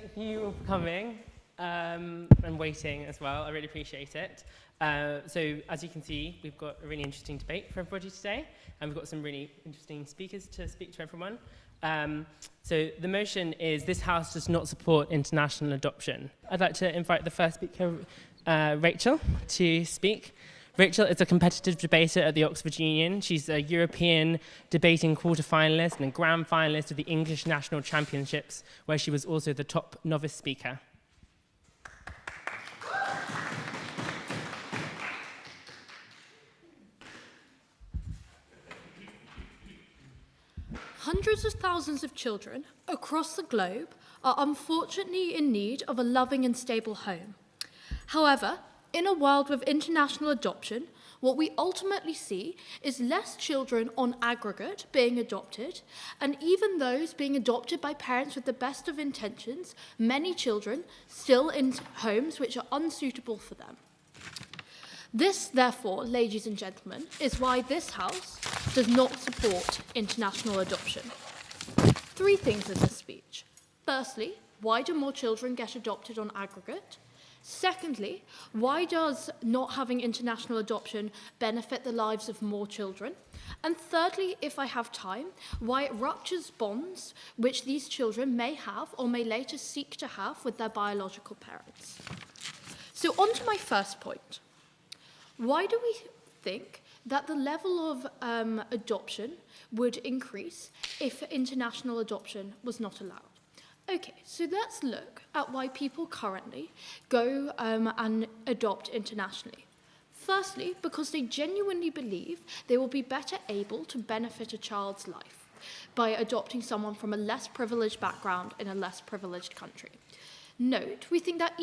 thank you all for coming and waiting as well. I really appreciate it. So as you can see, we've got a really interesting debate for everybody today, and we've got some really interesting speakers to speak to everyone. So the motion is, this House does not support international adoption. I'd like to invite the first speaker, Rachel, to speak. Rachel is a competitive debater at the Oxford Union. She's a European debating quarter-finalist and a grand finalist of the English National Championships, where she was also the top novice speaker. Hundreds of thousands of children across the globe are unfortunately in need of a loving and stable home. However, in a world with international adoption, what we ultimately see is less children on aggregate being adopted, and even those being adopted by parents with the best of intentions, many children still in homes which are unsuitable for them. This, therefore, ladies and gentlemen, is why this House does not support international adoption. 3 things in this speech. Firstly, why do more children get adopted on aggregate? Secondly, why does not having international adoption benefit the lives of more children? And thirdly, if I have time, why it ruptures bonds which these children may have or may later seek to have with their biological parents. So on to my first point. Why do we think that the level of adoption would increase if international adoption was not allowed? Okay, so let's look at why people currently go and adopt internationally. Firstly, because they genuinely believe they will be better able to benefit a child's life by adopting someone from a less privileged background in a less privileged country. Note, we think that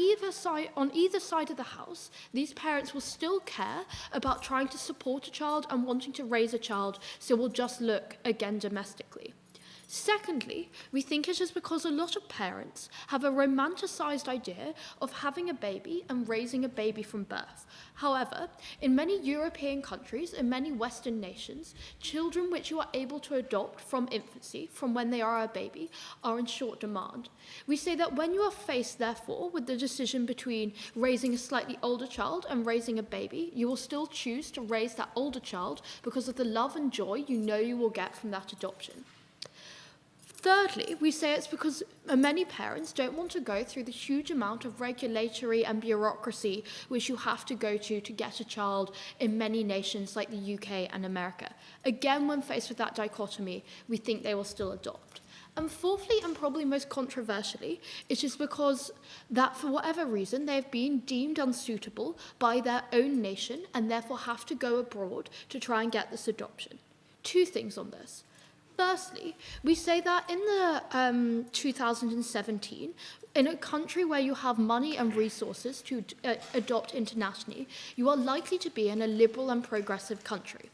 on either side of the House, these parents will still care about trying to support a child and wanting to raise a child, so we'll just look again domestically. Secondly, we think it is because a lot of parents have a romanticised idea of having a baby and raising a baby from birth. However, in many European countries and many Western nations, children which you are able to adopt from infancy, from when they are a baby, are in short demand. We say that when you are faced, therefore, with the decision between raising a slightly older child and raising a baby, you will still choose to raise that older child because of the love and joy you know you will get from that adoption. Thirdly, we say it's because many parents don't want to go through the huge amount of regulatory and bureaucracy which you have to go to get a child in many nations like the UK and America. Again, when faced with that dichotomy, we think they will still adopt. And fourthly, and probably most controversially, it is because that for whatever reason they have been deemed unsuitable by their own nation and therefore have to go abroad to try and get this adoption. 2 things on this. Firstly, we say that in the 2017, in a country where you have money and resources to adopt internationally, you are likely to be in a liberal and progressive country.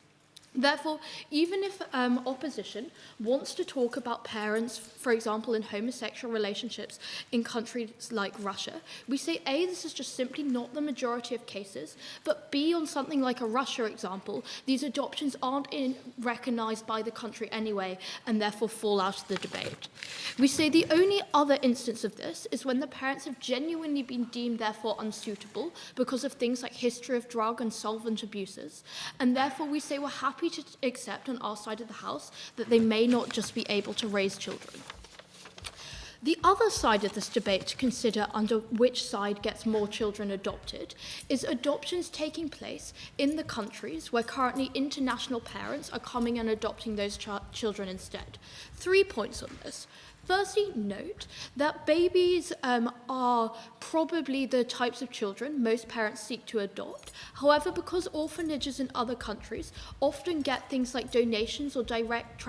Therefore, even if opposition wants to talk about parents, for example, in homosexual relationships in countries like Russia, we say, A, this is just simply not the majority of cases, but B, on something like a Russia example, these adoptions aren't recognised by the country anyway, and therefore fall out of the debate. We say the only other instance of this is when the parents have genuinely been deemed, therefore, unsuitable because of things like history of drug and solvent abuses, and therefore we say we're happy to accept on our side of the House that they may not just be able to raise children. The other side of this debate to consider under which side gets more children adopted is adoptions taking place in the countries where currently international parents are coming and adopting those children instead. 3 points on this. Firstly, note that babies are probably the types of children most parents seek to adopt. However, because orphanages in other countries often get things like donations or direct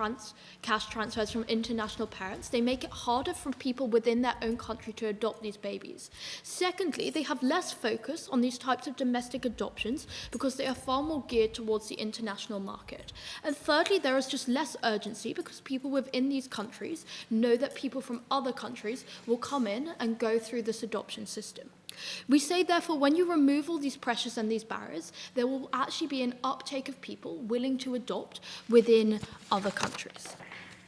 cash transfers from international parents, they make it harder for people within their own country to adopt these babies. Secondly, they have less focus on these types of domestic adoptions because they are far more geared towards the international market. And thirdly, there is just less urgency because people within these countries know that people from other countries will come in and go through this adoption system. We say, therefore, when you remove all these pressures and these barriers, there will actually be an uptake of people willing to adopt within other countries.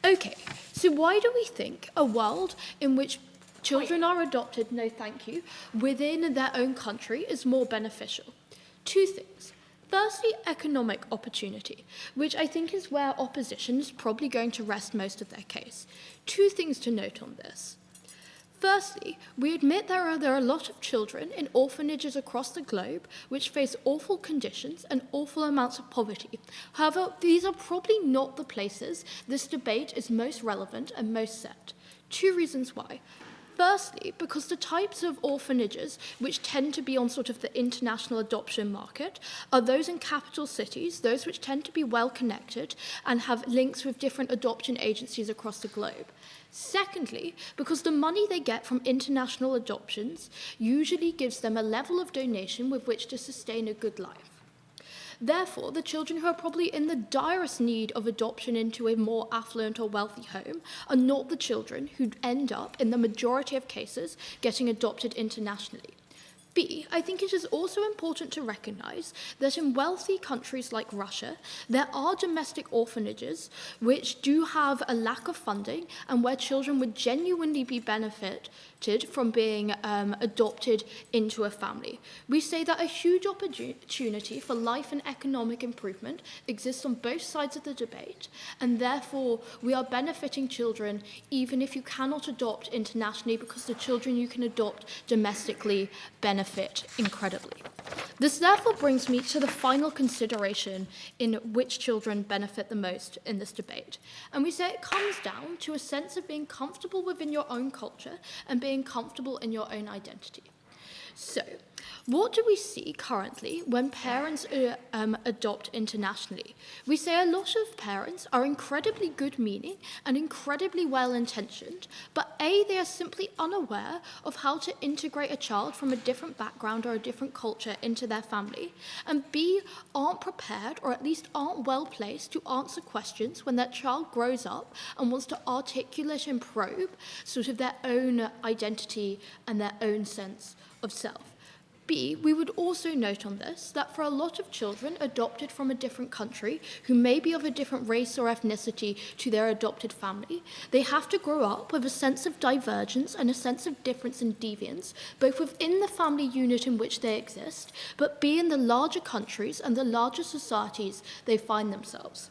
Okay, so why do we think a world in which children are adopted, no thank you, within their own country is more beneficial. Two things. Firstly, economic opportunity, which I think is where opposition is probably going to rest most of their case. Two things to note on this. Firstly, we admit there are a lot of children in orphanages across the globe which face awful conditions and awful amounts of poverty. However, these are probably not the places this debate is most relevant and most set. Two reasons why. Firstly, because the types of orphanages which tend to be on sort of the international adoption market are those in capital cities, those which tend to be well connected and have links with different adoption agencies across the globe. Secondly, because the money they get from international adoptions usually gives them a level of donation with which to sustain a good life. Therefore, the children who are probably in the direst need of adoption into a more affluent or wealthy home are not the children who end up, in the majority of cases, getting adopted internationally. B, I think it is also important to recognise that in wealthy countries like Russia, there are domestic orphanages which do have a lack of funding and where children would genuinely be benefited from being adopted into a family. We say that a huge opportunity for life and economic improvement exists on both sides of the debate, and therefore we are benefiting children even if you cannot adopt internationally, because the children you can adopt domestically benefit incredibly. This therefore brings me to the final consideration in which children benefit the most in this debate. And we say it comes down to a sense of being comfortable within your own culture and being comfortable in your own identity. So, what do we see currently when parents adopt internationally? We say a lot of parents are incredibly good-meaning and incredibly well-intentioned, but A, they are simply unaware of how to integrate a child from a different background or a different culture into their family, and B, aren't prepared or at least aren't well-placed to answer questions when that child grows up and wants to articulate and probe sort of their own identity and their own sense of self. B, we would also note on this that for a lot of children adopted from a different country who may be of a different race or ethnicity to their adopted family, they have to grow up with a sense of divergence and a sense of difference and deviance, both within the family unit in which they exist, but B, in the larger countries and the larger societies they find themselves.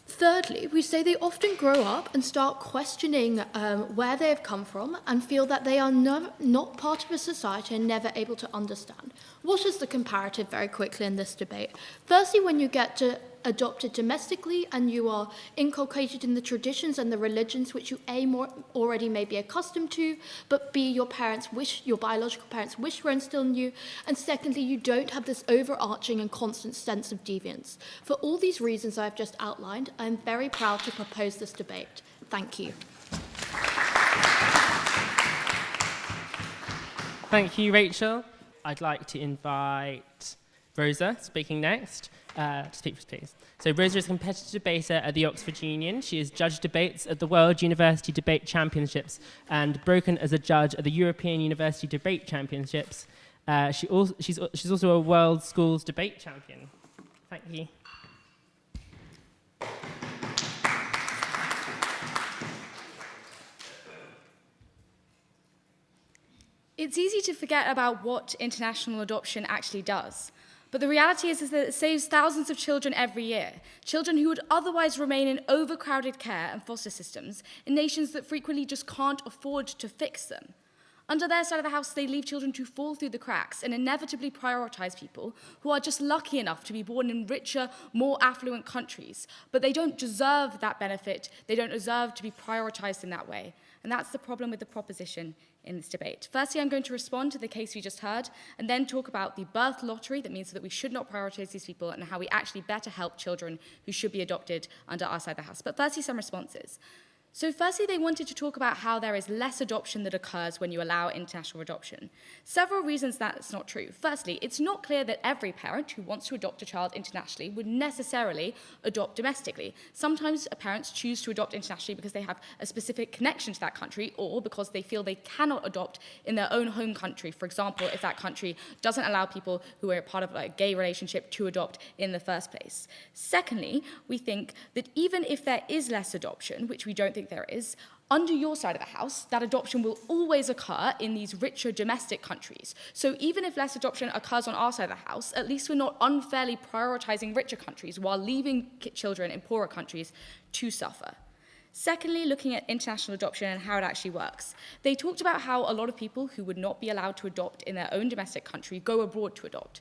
Thirdly, we say they often grow up and start questioning where they have come from and feel that they are not part of a society and never able to understand. What is the comparative very quickly in this debate? Firstly, when you get adopted domestically and you are inculcated in the traditions and the religions which you already may be accustomed to, but B, your biological parents wish were instilled in you, and secondly, you don't have this overarching and constant sense of deviance. For all these reasons I've just outlined, I'm very proud to propose this debate. Thank you. Thank you, Rachel. I'd like to invite Rosa, speaking next, to speak for us, please. So Rosa is a competitive debater at the Oxford Union. She has judged debates at the World University Debate Championships and broken as a judge at the European University Debate Championships. She's also a World Schools Debate Champion. Thank you. It's easy to forget about what international adoption actually does. But the reality is that it saves thousands of children every year, children who would otherwise remain in overcrowded care and foster systems in nations that frequently just can't afford to fix them. Under their side of the house, they leave children to fall through the cracks and inevitably prioritize people who are just lucky enough to be born in richer, more affluent countries. But they don't deserve that benefit. They don't deserve to be prioritized in that way. And that's the problem with the proposition in this debate. Firstly, I'm going to respond to the case we just heard, and then talk about the birth lottery that means that we should not prioritize these people and how we actually better help children who should be adopted under our side of the house. But firstly, some responses. So firstly, they wanted to talk about how there is less adoption that occurs when you allow international adoption. Several reasons that's not true. Firstly, it's not clear that every parent who wants to adopt a child internationally would necessarily adopt domestically. Sometimes parents choose to adopt internationally because they have a specific connection to that country or because they feel they cannot adopt in their own home country. For example, if that country doesn't allow people who are part of a gay relationship to adopt in the first place. Secondly, we think that even if there is less adoption, which we don't think there is, Under your side of the house, that adoption will always occur in these richer domestic countries. So even if less adoption occurs on our side of the house, at least we're not unfairly prioritizing richer countries while leaving children in poorer countries to suffer. Secondly, looking at international adoption and how it actually works. They talked about how a lot of people who would not be allowed to adopt in their own domestic country go abroad to adopt.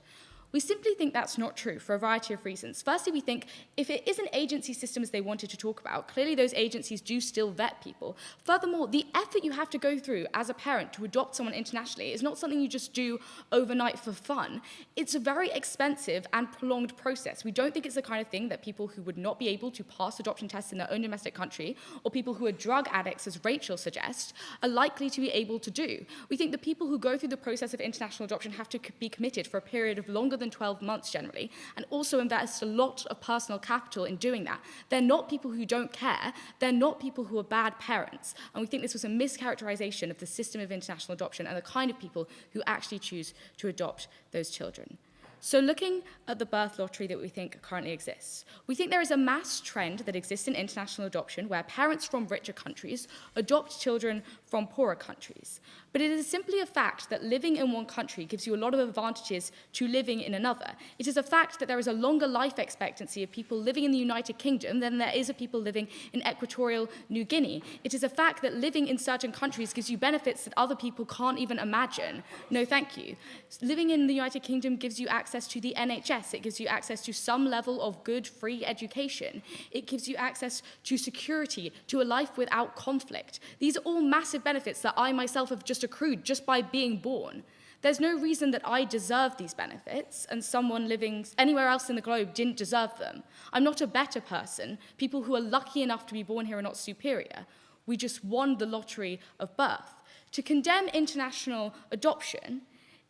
We simply think that's not true for a variety of reasons. Firstly, we think if it is an agency system as they wanted to talk about, clearly those agencies do still vet people. Furthermore, the effort you have to go through as a parent to adopt someone internationally is not something you just do overnight for fun. It's a very expensive and prolonged process. We don't think it's the kind of thing that people who would not be able to pass adoption tests in their own domestic country, or people who are drug addicts, as Rachel suggests, are likely to be able to do. We think the people who go through the process of international adoption have to be committed for a period of longer than 12 months generally, and also invest a lot of personal capital in doing that. They're not people who don't care, they're not people who are bad parents, and we think this was a mischaracterization of the system of international adoption and the kind of people who actually choose to adopt those children. So looking at the birth lottery that we think currently exists, we think there is a mass trend that exists in international adoption where parents from richer countries adopt children from poorer countries. But it is simply a fact that living in one country gives you a lot of advantages to living in another. It is a fact that there is a longer life expectancy of people living in the United Kingdom than there is of people living in Equatorial New Guinea. It is a fact that living in certain countries gives you benefits that other people can't even imagine. No, thank you. Living in the United Kingdom gives you access to the NHS. It gives you access to some level of good free education. It gives you access to security, to a life without conflict. These are all massive benefits that I myself have just accrued just by being born. There's no reason that I deserve these benefits and someone living anywhere else in the globe didn't deserve them. I'm not a better person. People who are lucky enough to be born here are not superior. We just won the lottery of birth. To condemn international adoption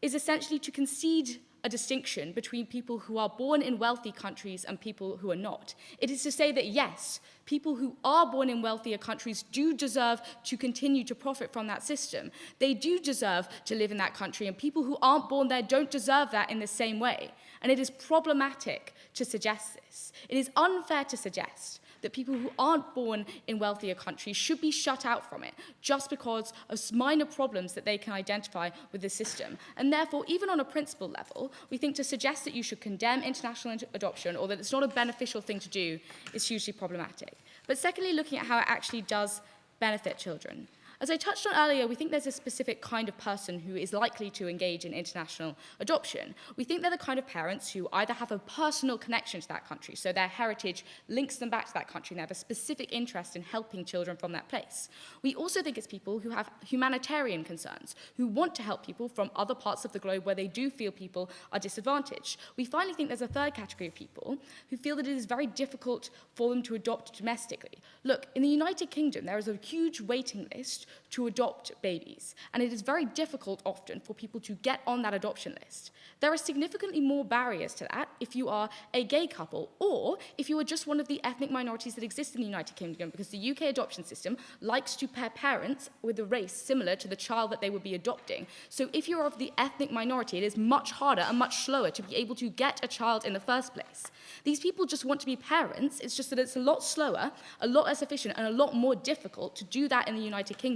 is essentially to concede a distinction between people who are born in wealthy countries and people who are not. It is to say that, yes, people who are born in wealthier countries do deserve to continue to profit from that system. They do deserve to live in that country, and people who aren't born there don't deserve that in the same way. And it is problematic to suggest this. It is unfair to suggest that people who aren't born in wealthier countries should be shut out from it just because of minor problems that they can identify with the system. And therefore, even on a principle level, we think to suggest that you should condemn international adoption or that it's not a beneficial thing to do is hugely problematic. But secondly, looking at how it actually does benefit children. As I touched on earlier, we think there's a specific kind of person who is likely to engage in international adoption. We think they're the kind of parents who either have a personal connection to that country, so their heritage links them back to that country and they have a specific interest in helping children from that place. We also think it's people who have humanitarian concerns, who want to help people from other parts of the globe where they do feel people are disadvantaged. We finally think there's a third category of people who feel that it is very difficult for them to adopt domestically. Look, in the United Kingdom, there is a huge waiting list to adopt babies, and it is very difficult often for people to get on that adoption list. There are significantly more barriers to that if you are a gay couple or if you are just one of the ethnic minorities that exist in the United Kingdom, because the UK adoption system likes to pair parents with a race similar to the child that they would be adopting. So if you're of the ethnic minority, it is much harder and much slower to be able to get a child in the first place. These people just want to be parents, it's just that it's a lot slower, a lot less efficient, and a lot more difficult to do that in the United Kingdom.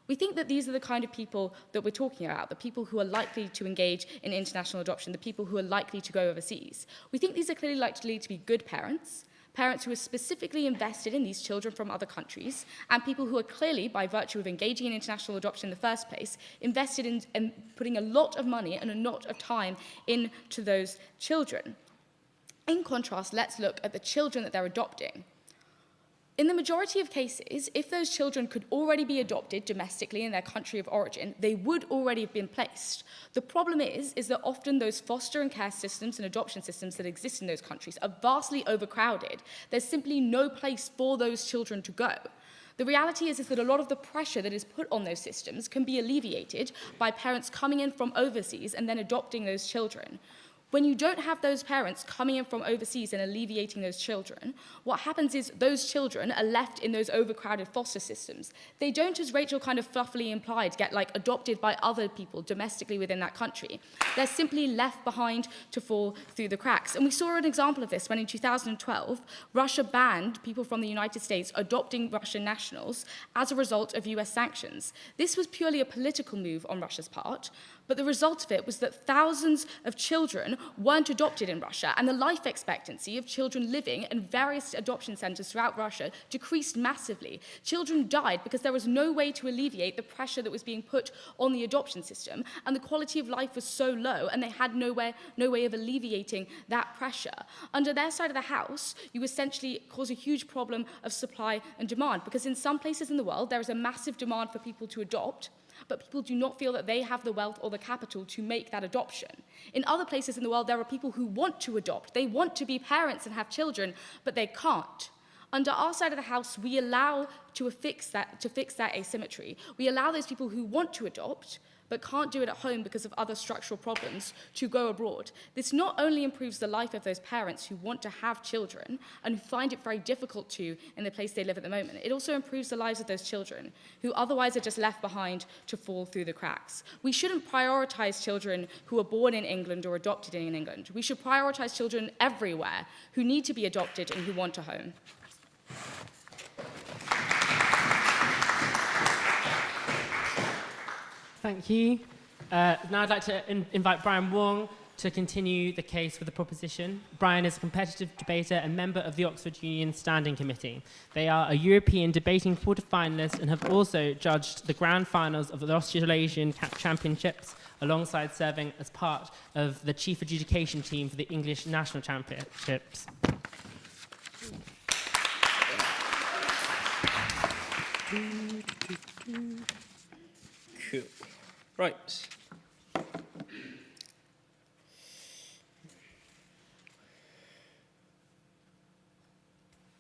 We think that these are the kind of people that we're talking about, the people who are likely to engage in international adoption, the people who are likely to go overseas. We think these are clearly likely to be good parents, parents who are specifically invested in these children from other countries, and people who are clearly, by virtue of engaging in international adoption in the first place, invested in putting a lot of money and a lot of time into those children. In contrast, let's look at the children that they're adopting. In the majority of cases, if those children could already be adopted domestically in their country of origin, they would already have been placed. The problem is that often those foster and care systems and adoption systems that exist in those countries are vastly overcrowded. There's simply no place for those children to go. The reality is that a lot of the pressure that is put on those systems can be alleviated by parents coming in from overseas and then adopting those children. When you don't have those parents coming in from overseas and alleviating those children, what happens is those children are left in those overcrowded foster systems. They don't, as Rachel kind of fluffily implied, get like adopted by other people domestically within that country. They're simply left behind to fall through the cracks. And we saw an example of this when in 2012, Russia banned people from the United States adopting Russian nationals as a result of US sanctions. This was purely a political move on Russia's part, but the result of it was that thousands of children weren't adopted in Russia, and the life expectancy of children living in various adoption centers throughout Russia decreased massively. Children died because there was no way to alleviate the pressure that was being put on the adoption system, and the quality of life was so low, and they had no way of alleviating that pressure. Under their side of the house, you essentially cause a huge problem of supply and demand, because in some places in the world, there is a massive demand for people to adopt, but people do not feel that they have the wealth or the capital to make that adoption. In other places in the world, there are people who want to adopt. They want to be parents and have children, but they can't. Under our side of the house, we allow to fix that asymmetry. We allow those people who want to adopt, but can't do it at home because of other structural problems, to go abroad. This not only improves the life of those parents who want to have children and who find it very difficult to in the place they live at the moment, it also improves the lives of those children who otherwise are just left behind to fall through the cracks. We shouldn't prioritize children who are born in England or adopted in England. We should prioritize children everywhere who need to be adopted and who want a home. Thank you. Now I'd like to invite Brian Wong to continue the case for the proposition. Brian is a competitive debater and member of the Oxford Union Standing Committee. They are a European debating quarter-finalist and have also judged the grand finals of the Australasian Championships, alongside serving as part of the chief adjudication team for the English National Championships. Cool. Right.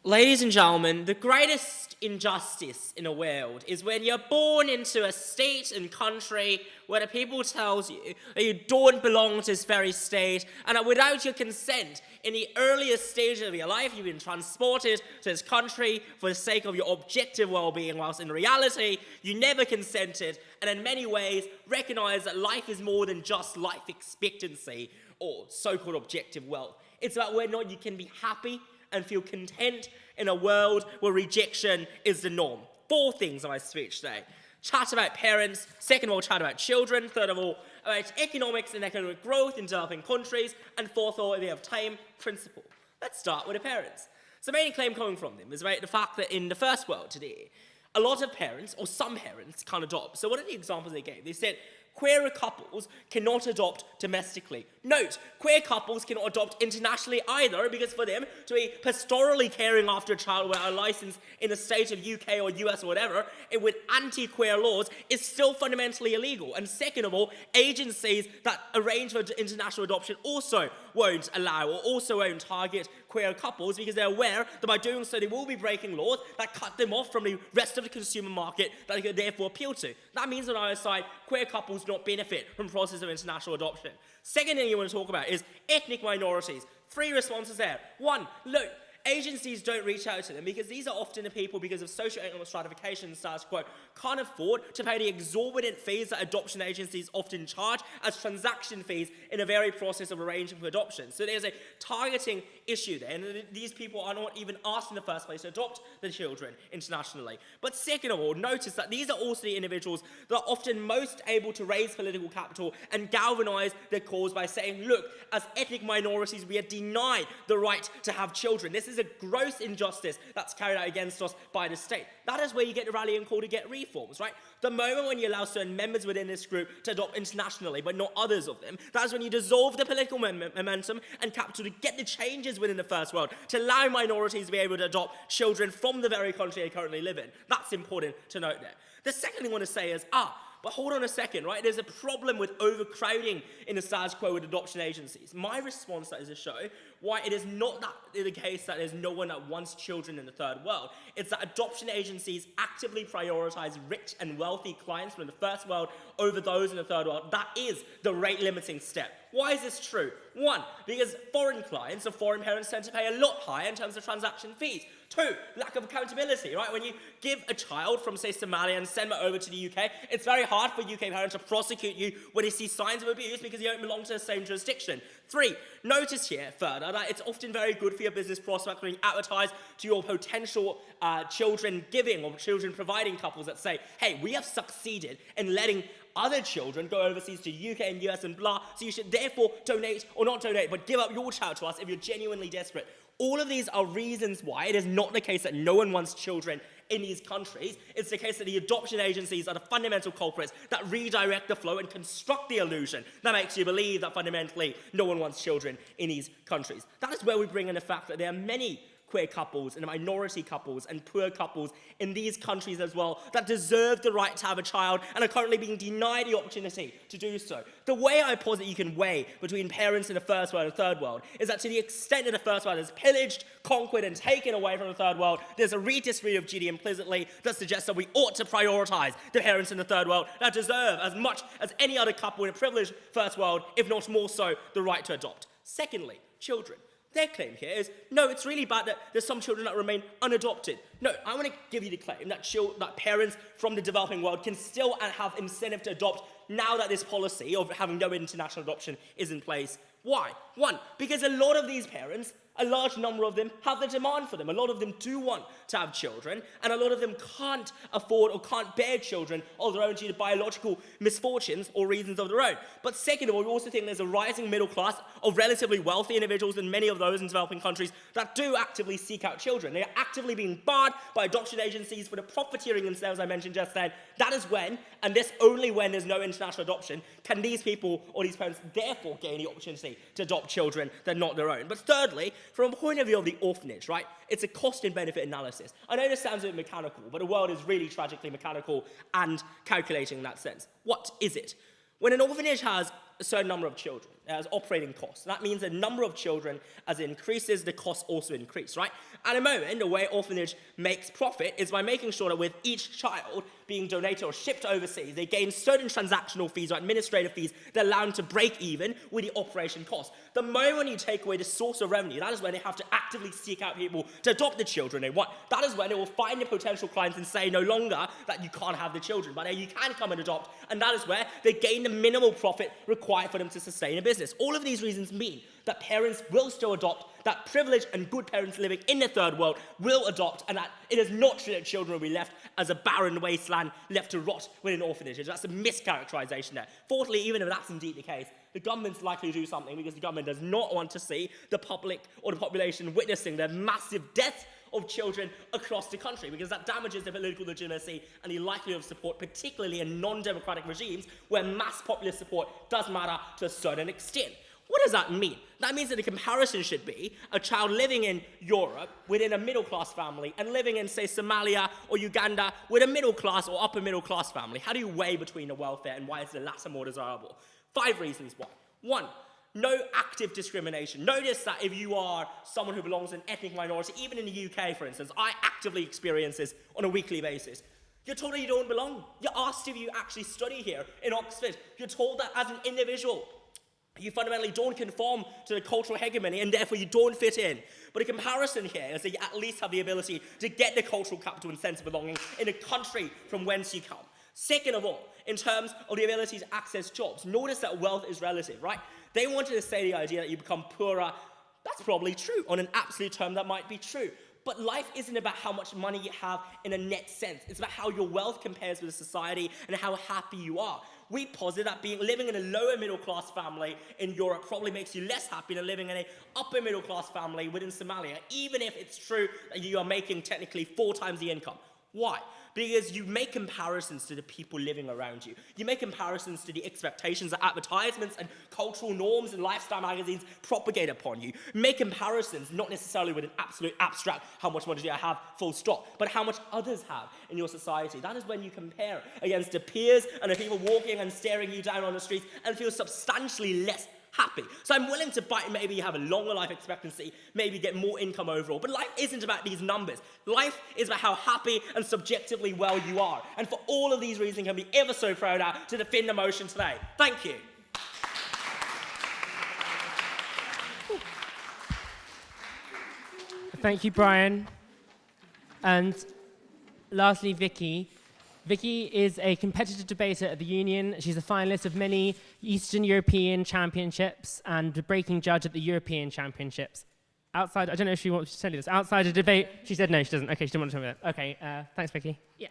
Ladies and gentlemen, the greatest injustice in the world is when you're born into a state and country where the people tells you that you don't belong to this very state, and that without your consent, in the earliest stages of your life, you've been transported to this country for the sake of your objective well-being, whilst in reality, you never consented, and in many ways, recognize that life is more than just life expectancy or so-called objective wealth. It's about whether or not you can be happy and feel content in a world where rejection is the norm. 4 things on my speech today. Chat about parents. Second of all, chat about children. Third of all, about economics and economic growth in developing countries. And fourth of all, if we have time, principle. Let's start with the parents. So the main claim coming from them is about the fact that in the first world today, a lot of parents, or some parents, can't adopt. So what are the examples they gave? They said, queer couples cannot adopt domestically. Note, queer couples cannot adopt internationally either, because for them to be pastorally caring after a child without a license in the state of UK or US or whatever, with anti-queer laws, is still fundamentally illegal. And second of all, agencies that arrange for international adoption also won't allow or also won't target queer couples, because they're aware that by doing so they will be breaking laws that cut them off from the rest of the consumer market that they could therefore appeal to. That means on either side, queer couples do not benefit from the process of international adoption. Second thing you want to talk about is ethnic minorities. 3 responses there. 1, look, agencies don't reach out to them because these are often the people, because of socioeconomic stratification and status quo, can't afford to pay the exorbitant fees that adoption agencies often charge as transaction fees in a very process of arranging for adoption. So there's a targeting issue there, and these people are not even asked in the first place to adopt the children internationally. But second of all, notice that these are also the individuals that are often most able to raise political capital and galvanize their cause by saying, look, as ethnic minorities, we are denied the right to have children. This is a gross injustice that's carried out against us by the state. That is where you get the rallying call to get reforms, right? The moment when you allow certain members within this group to adopt internationally, but not others of them, that's when you dissolve the political momentum and capital to get the changes within the first world, to allow minorities to be able to adopt children from the very country they currently live in. That's important to note there. The second thing I want to say is, but hold on a second, right? There's a problem with overcrowding in the status quo with adoption agencies. My response to that is to show why it is not that the case that there's no one that wants children in the third world. It's that adoption agencies actively prioritize rich and wealthy clients from the first world over those in the third world. That is the rate-limiting step. Why is this true? One, because foreign clients or foreign parents tend to pay a lot higher in terms of transaction fees. Two, lack of accountability, right? When you give a child from, say, Somalia and send them over to the UK, it's very hard for UK parents to prosecute you when they see signs of abuse because you don't belong to the same jurisdiction. Three, notice here further that it's often very good for your business prospects when you advertise to your potential children giving or children providing couples that say, hey, we have succeeded in letting other children go overseas to UK and US and blah, so you should therefore donate, or not donate, but give up your child to us if you're genuinely desperate. All of these are reasons why it is not the case that no one wants children in these countries. It's the case that the adoption agencies are the fundamental culprits that redirect the flow and construct the illusion that makes you believe that fundamentally no one wants children in these countries. That is where we bring in the fact that there are many queer couples and minority couples and poor couples in these countries as well that deserve the right to have a child and are currently being denied the opportunity to do so. The way I posit you can weigh between parents in the first world and third world is that to the extent that the first world is pillaged, conquered, and taken away from the third world, there's a redistribution of GDP implicitly that suggests that we ought to prioritize the parents in the third world that deserve as much as any other couple in a privileged first world, if not more so, the right to adopt. Secondly, children. Their claim here is, no, it's really bad that there's some children that remain unadopted. No, I want to give you the claim that parents from the developing world can still have incentive to adopt now that this policy of having no international adoption is in place. Why? One, because a lot of these parents, a large number of them, have the demand for them. A lot of them do want to have children, and a lot of them can't afford or can't bear children of their own due to biological misfortunes or reasons of their own. But second of all, we also think there's a rising middle class of relatively wealthy individuals in many of those in developing countries that do actively seek out children. They are actively being barred by adoption agencies for the profiteering themselves I mentioned just then. That is when, and this only when there's no international adoption, can these people or these parents therefore gain the opportunity to adopt children that are not their own. But thirdly, from a point of view of the orphanage, right, it's a cost and benefit analysis. I know this sounds a bit mechanical, but the world is really tragically mechanical and calculating in that sense. What is it? When an orphanage has a certain number of children, it has operating costs. That means the number of children, as it increases, the costs also increase, right? At the moment, the way orphanage makes profit is by making sure that with each child being donated or shipped overseas, they gain certain transactional fees or administrative fees that allow them to break even with the operation costs. The moment you take away the source of revenue, that is when they have to actively seek out people to adopt the children they want. That is when they will find the potential clients and say no longer that you can't have the children, but you can come and adopt, and that is where they gain the minimal profit required for them to sustain a business. All of these reasons mean that parents will still adopt, that privileged and good parents living in the third world will adopt, and that it is not true that children will be left as a barren wasteland left to rot within orphanages. That's a mischaracterization there. Fourthly, even if that's indeed the case, the government's likely to do something because the government does not want to see the public or the population witnessing the massive death of children across the country, because that damages the political legitimacy and the likelihood of support, particularly in non-democratic regimes where mass populist support does matter to a certain extent. What does that mean? That means that the comparison should be a child living in Europe within a middle-class family and living in, say, Somalia or Uganda with a middle-class or upper-middle-class family. How do you weigh between the welfare and why is the latter more desirable? 5 reasons why. 1, no active discrimination. Notice that if you are someone who belongs to an ethnic minority, even in the UK, for instance, I actively experience this on a weekly basis. You're told that you don't belong. You're asked if you actually study here in Oxford. You're told that as an individual, you fundamentally don't conform to the cultural hegemony and therefore you don't fit in. But a comparison here is that you at least have the ability to get the cultural capital and sense of belonging in the country from whence you come. Second of all, in terms of the ability to access jobs, notice that wealth is relative, right? They wanted to say the idea that you become poorer. That's probably true. On an absolute term, that might be true. But life isn't about how much money you have in a net sense. It's about how your wealth compares with society and how happy you are. We posit that living in a lower middle class family in Europe probably makes you less happy than living in an upper middle class family within Somalia, even if it's true that you are making technically 4 times the income. Why? Because you make comparisons to the people living around you. You make comparisons to the expectations that advertisements and cultural norms and lifestyle magazines propagate upon you. Make comparisons, not necessarily with an absolute abstract, how much money do I have, full stop, but how much others have in your society. That is when you compare against the peers and the people walking and staring you down on the streets and feel substantially less happy. So I'm willing to bite, maybe have a longer life expectancy, maybe get more income overall. But life isn't about these numbers. Life is about how happy and subjectively well you are. And for all of these reasons, I'm ever so proud to defend the motion today. Thank you. Thank you, Brian. And lastly, Vicky. Vicky is a competitive debater at the Union. She's a finalist of many Eastern European Championships and a breaking judge at the European Championships. Outside, I don't know if she wants to tell you this. Outside a debate, she said no, she doesn't. Okay, she didn't want to tell me that. Okay, thanks, Vicky. Yeah.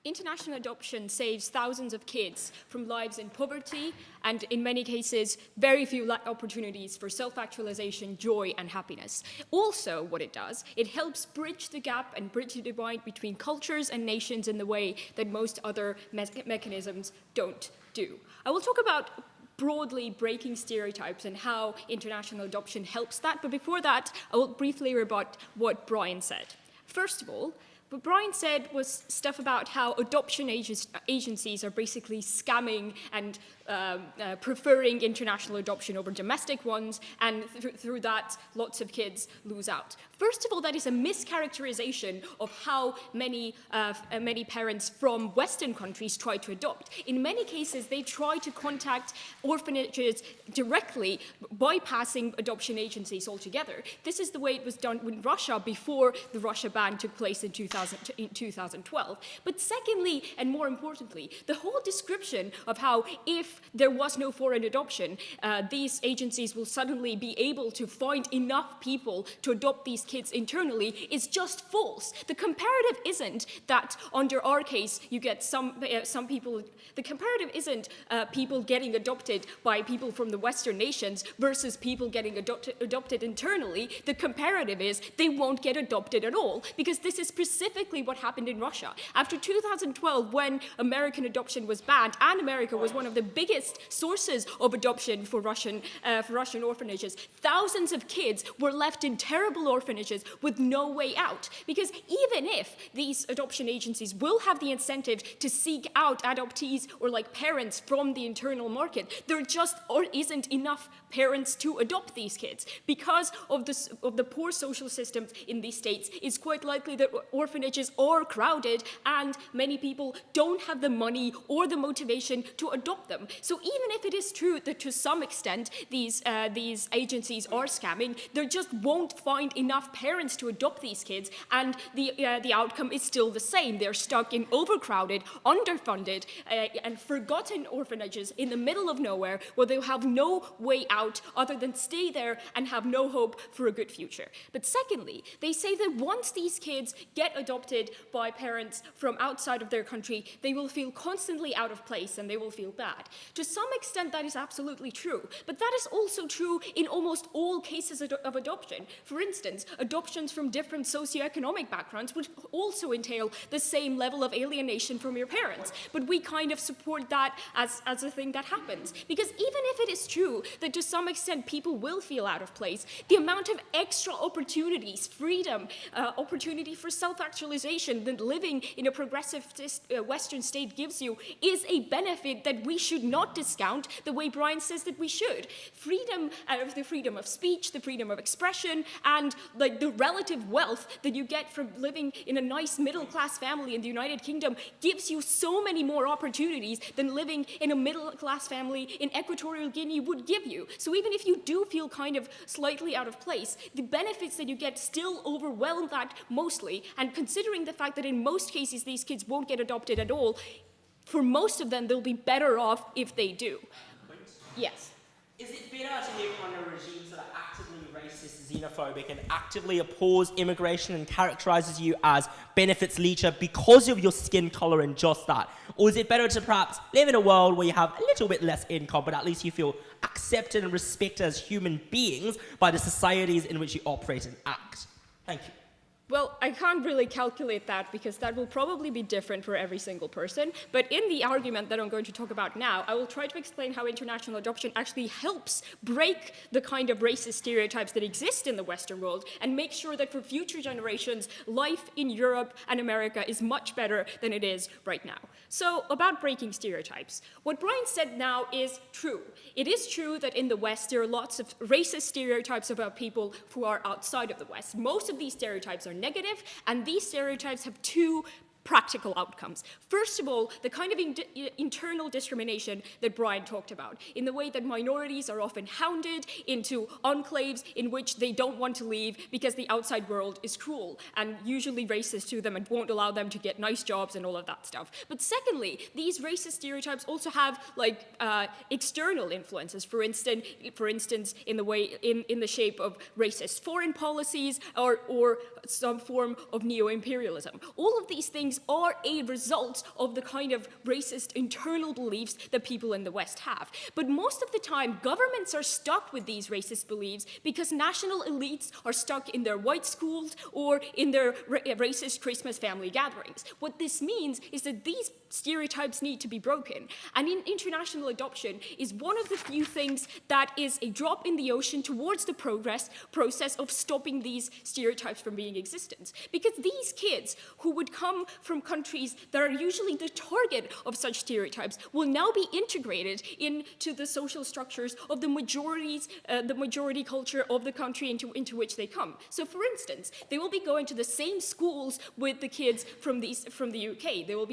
International adoption saves thousands of kids from lives in poverty and, in many cases, very few opportunities for self-actualization, joy, and happiness. Also, what it does, it helps bridge the gap and bridge the divide between cultures and nations in the way that most other mechanisms don't do. I will talk about broadly breaking stereotypes and how international adoption helps that, but before that, I will briefly rebut what Brian said. First of all, what Brian said was stuff about how adoption agencies are basically scamming and preferring international adoption over domestic ones, and through that, lots of kids lose out. First of all, that is a mischaracterization of how many parents from Western countries try to adopt. In many cases, they try to contact orphanages directly, bypassing adoption agencies altogether. This is the way it was done in Russia before the Russia ban took place in 2012. But secondly, and more importantly, the whole description of how if there was no foreign adoption, these agencies will suddenly be able to find enough people to adopt these kids internally is just false. The comparative isn't that under our case you get some people. The comparative isn't people getting adopted by people from the Western nations versus people getting adopted internally. The comparative is they won't get adopted at all, because this is specifically what happened in Russia. After 2012, when American adoption was banned, and America was one of the biggest sources of adoption for Russian orphanages, thousands of kids were left in terrible orphanages with no way out. Because even if these adoption agencies will have the incentive to seek out adoptees or like parents from the internal market, there just isn't enough parents to adopt these kids. Because of the poor social systems in these states, it's quite likely that orphanages are crowded and many people don't have the money or the motivation to adopt them. So even if it is true that to some extent these agencies are scamming, they just won't find enough parents to adopt these kids, and the outcome is still the same. They're stuck in overcrowded, underfunded, and forgotten orphanages in the middle of nowhere, where they have no way out other than stay there and have no hope for a good future. But secondly, they say that once these kids get adopted by parents from outside of their country, they will feel constantly out of place and they will feel bad. To some extent, that is absolutely true, but that is also true in almost all cases of adoption. For instance, adoptions from different socioeconomic backgrounds would also entail the same level of alienation from your parents, but we kind of support that as a thing that happens. Because even if it is true that to some extent people will feel out of place, the amount of extra opportunities, freedom, opportunity for self-actualization that living in a progressive Western state gives you is a benefit that we should not discount the way Brian says that we should. Freedom, the freedom of speech, the freedom of expression, and like the relative wealth that you get from living in a nice middle-class family in the United Kingdom gives you so many more opportunities than living in a middle-class family in Equatorial Guinea would give you. So even if you do feel kind of slightly out of place, the benefits that you get still overwhelm that mostly, and considering the fact that in most cases these kids won't get adopted at all, for most of them they'll be better off if they do. Yes. Is it better to live under regimes that are actively racist, xenophobic, and actively oppose immigration and characterizes you as benefits leecher because of your skin color and just that? Or is it better to perhaps live in a world where you have a little bit less income, but at least you feel accepted and respected as human beings by the societies in which you operate and act? Thank you. Well, I can't really calculate that because that will probably be different for every single person. But in the argument that I'm going to talk about now, I will try to explain how international adoption actually helps break the kind of racist stereotypes that exist in the Western world and make sure that for future generations, life in Europe and America is much better than it is right now. So about breaking stereotypes. What Brian said now is true. It is true that in the West, there are lots of racist stereotypes about people who are outside of the West. Most of these stereotypes are negative, and these stereotypes have two practical outcomes. First of all, the kind of internal discrimination that Brian talked about, in the way that minorities are often hounded into enclaves in which they don't want to leave because the outside world is cruel and usually racist to them and won't allow them to get nice jobs and all of that stuff. But secondly, these racist stereotypes also have external influences. For instance, in the shape of racist foreign policies or some form of neo-imperialism. All of these things are a result of the kind of racist internal beliefs that people in the West have. But most of the time, governments are stuck with these racist beliefs because national elites are stuck in their white schools or in their racist Christmas family gatherings. What this means is that these stereotypes need to be broken. And international adoption is one of the few things that is a drop in the ocean towards the process of stopping these stereotypes from being existent. Because these kids who would come from countries that are usually the target of such stereotypes will now be integrated into the social structures of the majority culture of the country into which they come. So for instance, they will be going to the same schools with the kids from the UK. They will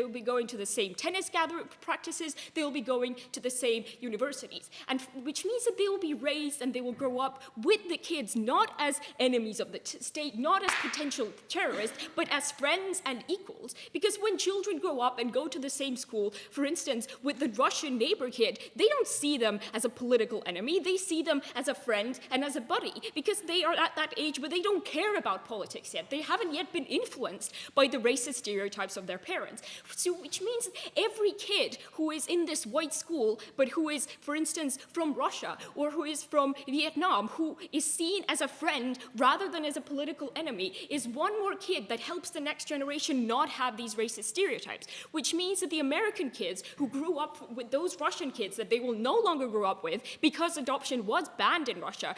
be going to the same tennis gathering practices. They will be going to the same universities. And which means that they will be raised and they will grow up with the kids not as enemies of the state, not as potential terrorists, but as friends and equals. Because when children grow up and go to the same school, for instance, with the Russian neighbor kid, they don't see them as a political enemy. They see them as a friend and as a buddy because they are at that age where they don't care about politics yet. They haven't yet been influenced by the racist stereotypes of their parents. So, which means every kid who is in this white school, but who is, for instance, from Russia or who is from Vietnam, who is seen as a friend rather than as a political enemy, is one more kid that helps the next generation not have these racist stereotypes, which means that the American kids who grew up with those Russian kids that they will no longer grow up with because adoption was banned in Russia,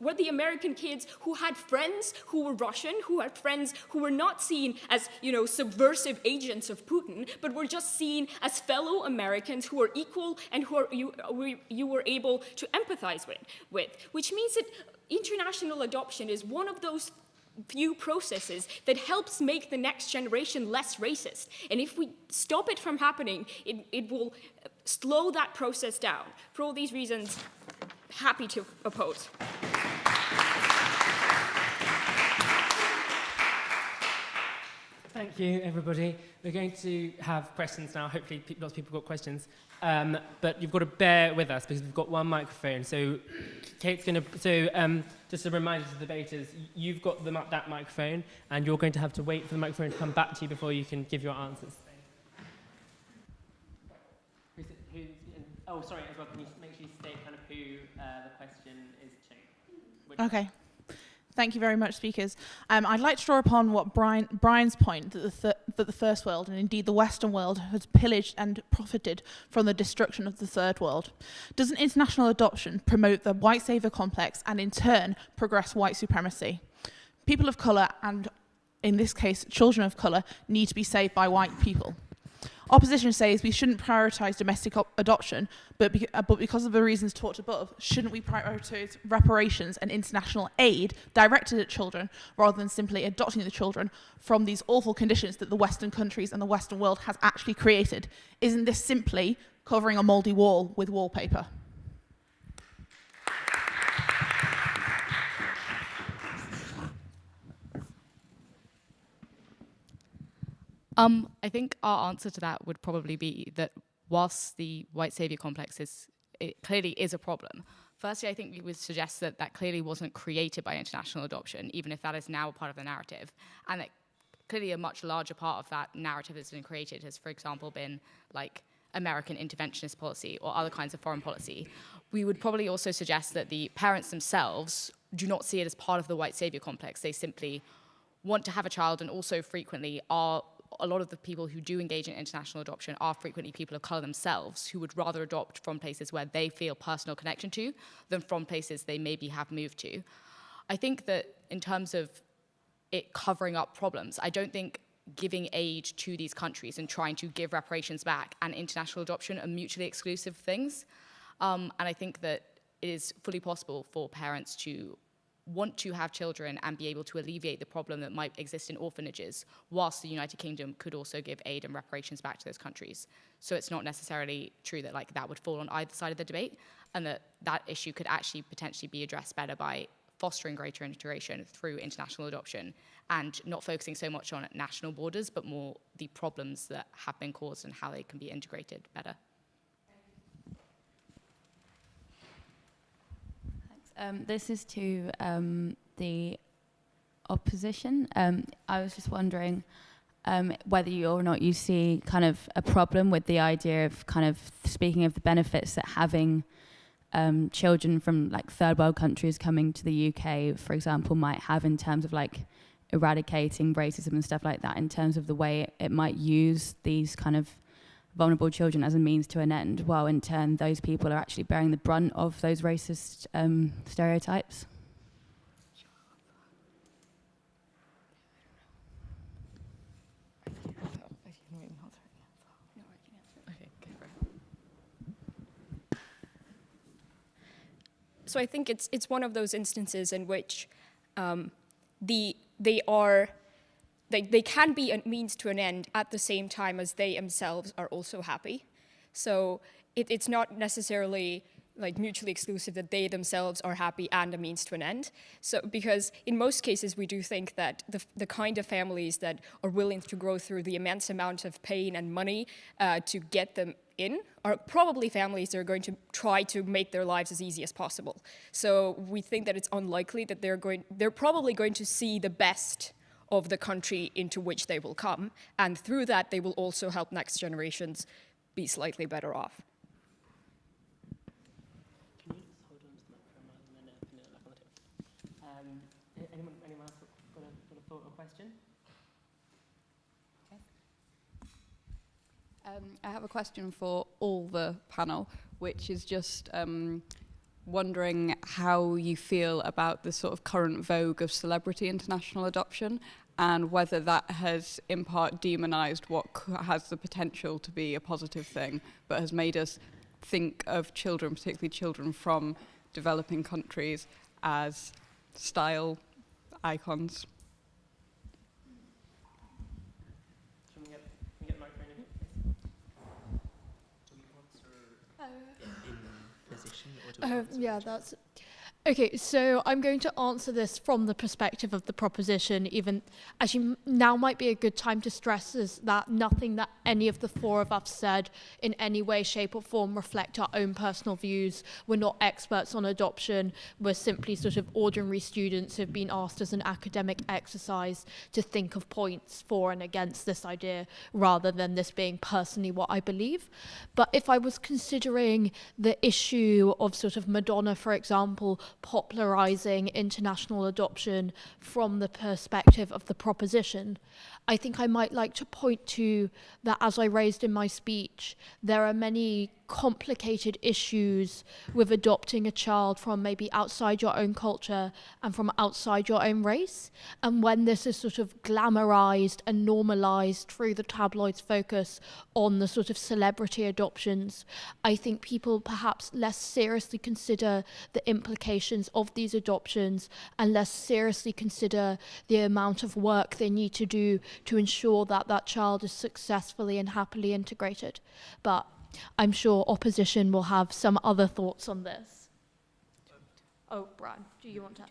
were the American kids who had friends who were Russian, who had friends who were not seen as, subversive agents of Putin, but were just seen as fellow Americans who are equal and you were able to empathize with, which means that international adoption is one of those few processes that helps make the next generation less racist. And if we stop it from happening, it will slow that process down. For all these reasons, happy to oppose. Thank you, everybody. We're going to have questions now. Hopefully, lots of people got questions. But you've got to bear with us because we've got one microphone. So Kate's going to... just a reminder to the debaters, you've got that microphone, and you're going to have to wait for the microphone to come back to you before you can give your answers. Sorry, as well, can you make sure you state kind of who the question is to? Okay. Thank you very much, speakers. I'd like to draw upon what Brian's point that the First World, and indeed the Western world, has pillaged and profited from the destruction of the Third World. Doesn't international adoption promote the white saviour complex and in turn progress white supremacy? People of colour, and in this case children of colour, need to be saved by white people. Opposition says we shouldn't prioritise domestic adoption, but because of the reasons talked above, shouldn't we prioritise reparations and international aid directed at children rather than simply adopting the children from these awful conditions that the Western countries and the Western world has actually created? Isn't this simply covering a mouldy wall with wallpaper? I think our answer to that would probably be that whilst the white saviour complex clearly is a problem, firstly, I think we would suggest that clearly wasn't created by international adoption, even if that is now a part of the narrative, and that clearly a much larger part of that narrative that's been created has, for example, been like American interventionist policy or other kinds of foreign policy. We would probably also suggest that the parents themselves do not see it as part of the white saviour complex. They simply want to have a child and also frequently are, a lot of the people who do engage in international adoption are frequently people of colour themselves who would rather adopt from places where they feel personal connection to than from places they maybe have moved to. I think that in terms of it covering up problems, I don't think giving aid to these countries and trying to give reparations back and international adoption are mutually exclusive things. And I think that it is fully possible for parents to want to have children and be able to alleviate the problem that might exist in orphanages, whilst the United Kingdom could also give aid and reparations back to those countries. So it's not necessarily true that like that would fall on either side of the debate, and that that issue could actually potentially be addressed better by fostering greater integration through international adoption and not focusing so much on national borders, but more the problems that have been caused and how they can be integrated better. This is to the opposition. I was just wondering whether you or not you see kind of a problem with the idea of kind of speaking of the benefits that having children from like third world countries coming to the UK, for example, might have in terms of like eradicating racism and stuff like that, in terms of the way it might use these kind of vulnerable children as a means to an end, while in turn those people are actually bearing the brunt of those racist stereotypes. So I think it's one of those instances in which they can be a means to an end at the same time as they themselves are also happy. So it's not necessarily like mutually exclusive that they themselves are happy and a means to an end. So because in most cases we do think that the kind of families that are willing to go through the immense amount of pain and money to get them in are probably families that are going to try to make their lives as easy as possible. So we think that it's unlikely that they're probably going to see the best of the country into which they will come, and through that they will also help next generations be slightly better off. Can you just hold on to the microphone while anyone else got a thought or question? I have a question for all the panel, which is just wondering how you feel about the sort of current vogue of celebrity international adoption, and whether that has in part demonized what has the potential to be a positive thing, but has made us think of children, particularly children from developing countries, as style icons. Can we get the microphone in? Yeah, that's okay. So I'm going to answer this from the perspective of the proposition, even as you now might be a good time to stress is that nothing that any of the four of us said in any way, shape or form reflect our own personal views. We're not experts on adoption. We're simply sort of ordinary students who've been asked as an academic exercise to think of points for and against this idea, rather than this being personally what I believe. But if I was considering the issue of sort of Madonna, for example, popularizing international adoption from the perspective of the proposition, I think I might like to point to that, as I raised in my speech, there are many complicated issues with adopting a child from maybe outside your own culture and from outside your own race. And when this is sort of glamorized and normalized through the tabloids' focus on the sort of celebrity adoptions, I think people perhaps less seriously consider the implications of these adoptions and less seriously consider the amount of work they need to do to ensure that that child is successfully and happily integrated. But I'm sure opposition will have some other thoughts on this. Oh, Brian, do you want to?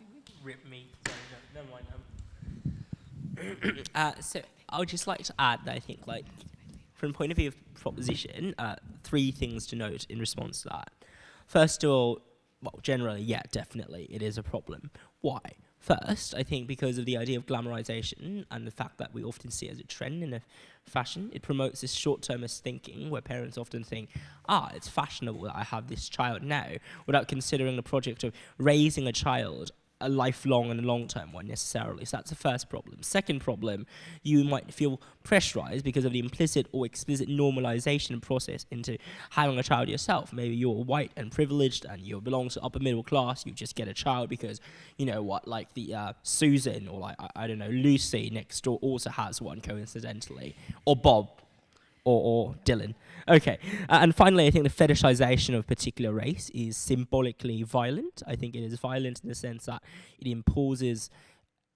Rip me. Sorry, never mind. So I would just like to add that I think, like, from the point of view of proposition, 3 things to note in response to that. First of all, well, generally, yeah, definitely, it is a problem. Why? First, I think because of the idea of glamorization and the fact that we often see it as a trend in a fashion, it promotes this short-termist thinking where parents often think, it's fashionable that I have this child now, without considering the project of raising a child a lifelong and a long-term one necessarily. So that's the first problem. Second problem, you might feel pressurized because of the implicit or explicit normalization process into having a child yourself. Maybe you're white and privileged and you belong to upper middle class, you just get a child because, you know what, like the Susan or like, I don't know, Lucy next door also has one coincidentally, or Bob, or Dylan. Okay, and finally, I think the fetishization of a particular race is symbolically violent. I think it is violent in the sense that it imposes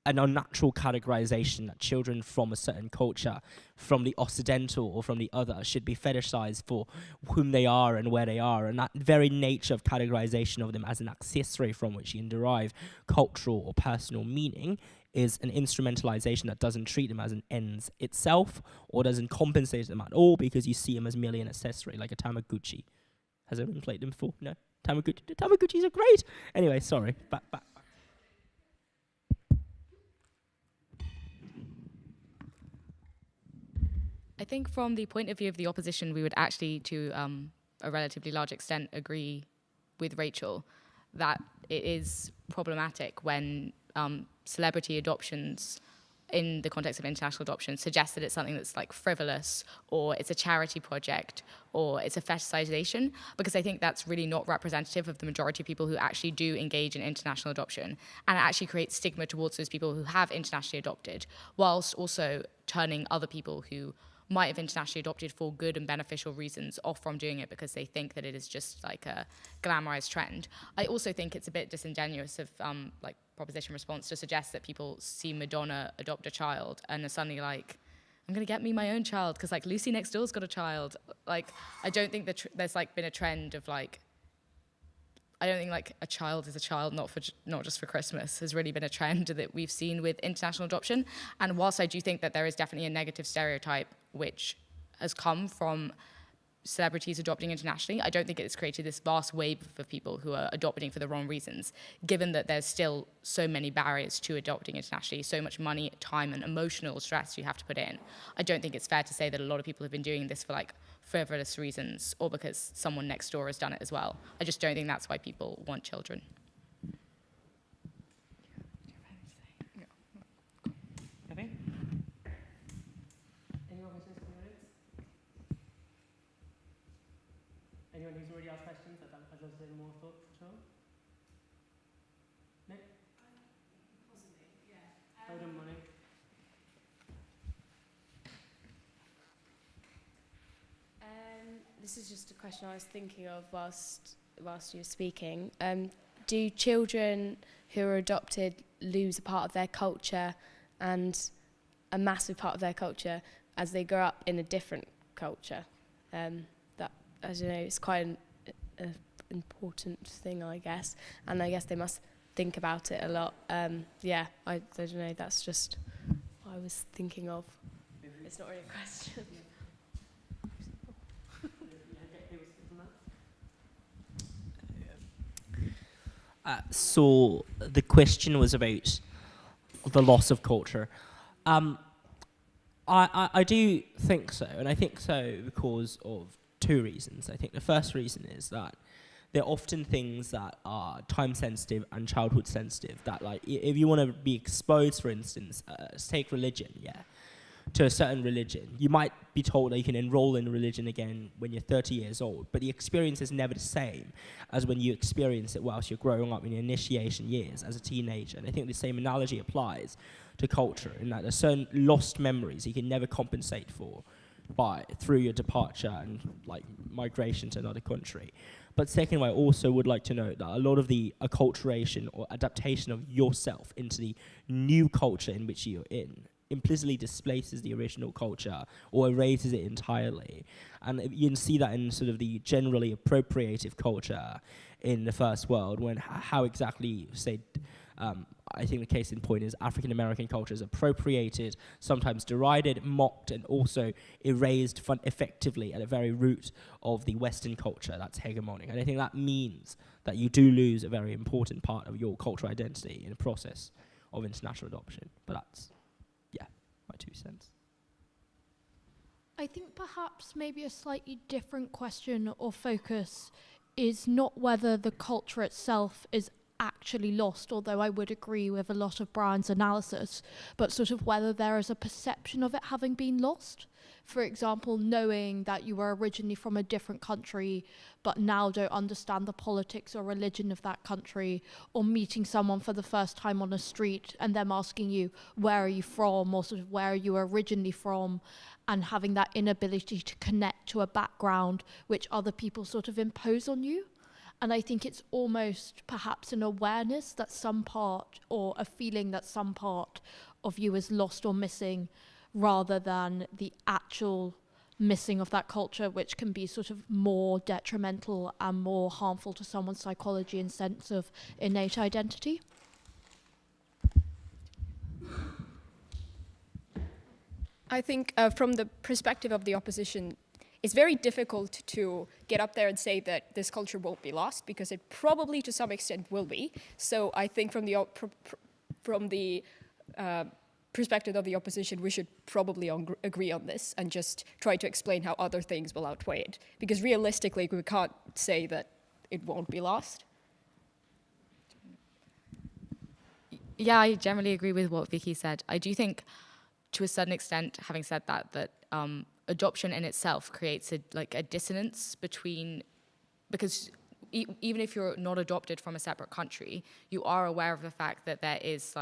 an unnatural categorization that children from a certain culture, from the Occidental or from the other, should be fetishized for whom they are and where they are. And that very nature of categorization of them as an accessory from which you can derive cultural or personal meaning is an instrumentalization that doesn't treat them as an ends itself or doesn't compensate them at all because you see them as merely an accessory, like a Tamagotchi. Has anyone played them before? No? Tamagotchis are great! Anyway, sorry. Back. I think from the point of view of the opposition, we would actually, to a relatively large extent, agree with Rachel that it is problematic when celebrity adoptions in the context of international adoption suggest that it's something that's like frivolous or it's a charity project or it's a fetishization, because I think that's really not representative of the majority of people who actually do engage in international adoption, and it actually creates stigma towards those people who have internationally adopted, whilst also turning other people who might have internationally adopted for good and beneficial reasons off from doing it because they think that it is just like a glamorized trend. I also think it's a bit disingenuous of like proposition response to suggest that people see Madonna adopt a child and are suddenly like, I'm going to get me my own child because like Lucy next door's got a child. Like, I don't think that there's like been a trend of like, I don't think like a child is a child, not just for Christmas, has really been a trend that we've seen with international adoption. And whilst I do think that there is definitely a negative stereotype which has come from celebrities adopting internationally, I don't think it's created this vast wave of people who are adopting for the wrong reasons, given that there's still so many barriers to adopting internationally, so much money, time, and emotional stress you have to put in. I don't think it's fair to say that a lot of people have been doing this for like frivolous reasons or because someone next door has done it as well. I just don't think that's why people want children. Okay. Any more questions from the audience? Anyone who's already asked questions? I'd love to hear more thoughts at all. No? Possibly, yeah. Hold on, Moni. This is just a question I was thinking of whilst you were speaking. Do children who are adopted lose a part of their culture and a massive part of their culture as they grow up in a different culture? That, I don't know, it's quite an important thing, I guess. And I guess they must think about it a lot. Yeah, I don't know, that's just what I was thinking of. It's not really a question. So the question was about the loss of culture. I do think so, and I think so because of two reasons. I think the first reason is that there are often things that are time sensitive and childhood sensitive, that like if you want to be exposed, for instance, take religion, to a certain religion, you might be told that you can enroll in religion again when you're 30 years old, but the experience is never the same as when you experience it whilst you're growing up in your initiation years as a teenager. And I think the same analogy applies to culture, in that there's certain lost memories you can never compensate for through your departure and like migration to another country. But second, I also would like to note that a lot of the acculturation or adaptation of yourself into the new culture in which you're in implicitly displaces the original culture or erases it entirely. And you can see that in sort of the generally appropriative culture in the first world, when how exactly, say, I think the case in point is African American culture is appropriated, sometimes derided, mocked, and also erased effectively at the very root of the Western culture that's hegemonic. And I think that means that you do lose a very important part of your cultural identity in the process of international adoption. But that's, yeah, my 2 cents. I think perhaps maybe a slightly different question or focus is not whether the culture itself is actually lost, although I would agree with a lot of Brian's analysis, but sort of whether there is a perception of it having been lost. For example, knowing that you were originally from a different country, but now don't understand the politics or religion of that country, or meeting someone for the first time on a street and them asking you, where are you from, or sort of where are you originally from, and having that inability to connect to a background which other people sort of impose on you. And I think it's almost perhaps an awareness that some part, or a feeling that some part of you is lost or missing, rather than the actual missing of that culture, which can be sort of more detrimental and more harmful to someone's psychology and sense of innate identity. I think from the perspective of the opposition, it's very difficult to get up there and say that this culture won't be lost, because it probably to some extent will be. So I think from the perspective of the opposition, we should probably agree on this and just try to explain how other things will outweigh it. Because realistically, we can't say that it won't be lost. Yeah, I generally agree with what Vicky said. I do think, to a certain extent, having said that adoption in itself creates a dissonance between, because even if you're not adopted from a separate country, you are aware of the fact that there is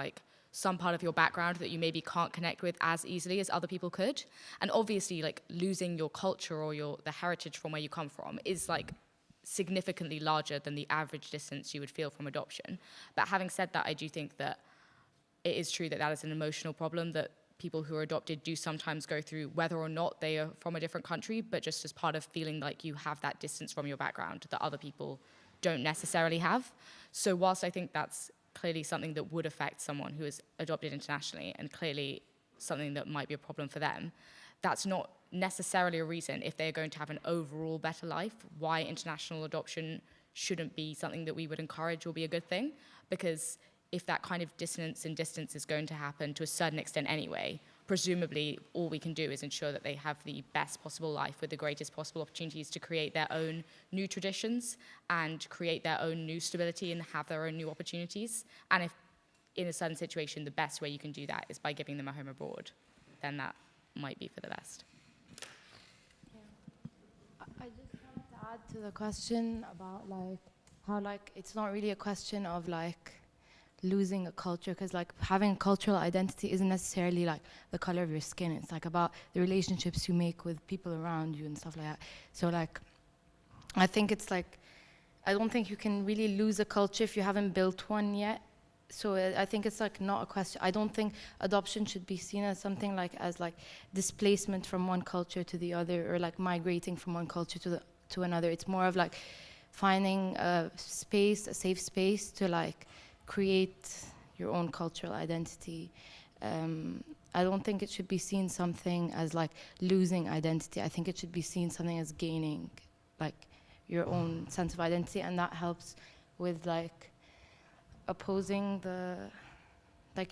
some part of your background that you maybe can't connect with as easily as other people could. And obviously, losing your culture or the heritage from where you come from is significantly larger than the average distance you would feel from adoption. But having said that, I do think that it is true that is an emotional problem that people who are adopted do sometimes go through, whether or not they are from a different country, but just as part of feeling like you have that distance from your background that other people don't necessarily have. So whilst I think that's clearly something that would affect someone who is adopted internationally, and clearly something that might be a problem for them, that's not necessarily a reason, if they're going to have an overall better life, why international adoption shouldn't be something that we would encourage or be a good thing. Because if that kind of dissonance and distance is going to happen to a certain extent anyway, presumably all we can do is ensure that they have the best possible life with the greatest possible opportunities to create their own new traditions and create their own new stability and have their own new opportunities. And if in a certain situation the best way you can do that is by giving them a home abroad, then that might be for the best. I just wanted to add to the question about how it's not really a question of losing a culture, because having a cultural identity isn't necessarily the color of your skin. It's about the relationships you make with people around you and stuff like that. So I think it's I don't think you can really lose a culture if you haven't built one yet. So I think it's not a question. I don't think adoption should be seen as something as displacement from one culture to the other, or migrating from one culture to another. It's more of finding a safe space to create your own cultural identity. I don't think it should be seen something as losing identity. I think it should be seen something as gaining your own sense of identity, and that helps with opposing the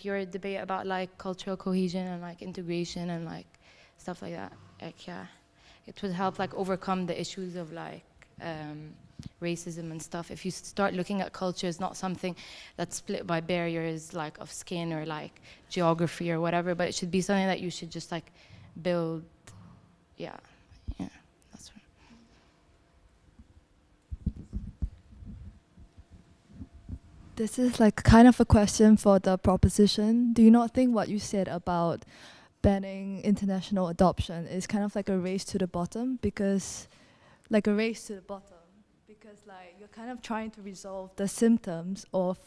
your debate about cultural cohesion and integration and stuff like that. Yeah, it would help overcome the issues of racism and stuff if you start looking at culture as not something that's split by barriers of skin or geography or whatever, but it should be something that you should just build. Yeah, that's right. This is kind of a question for the proposition. Do you not think what you said about banning international adoption is kind of a race to the bottom? Because a race to the bottom, because you're kind of trying to resolve the symptoms of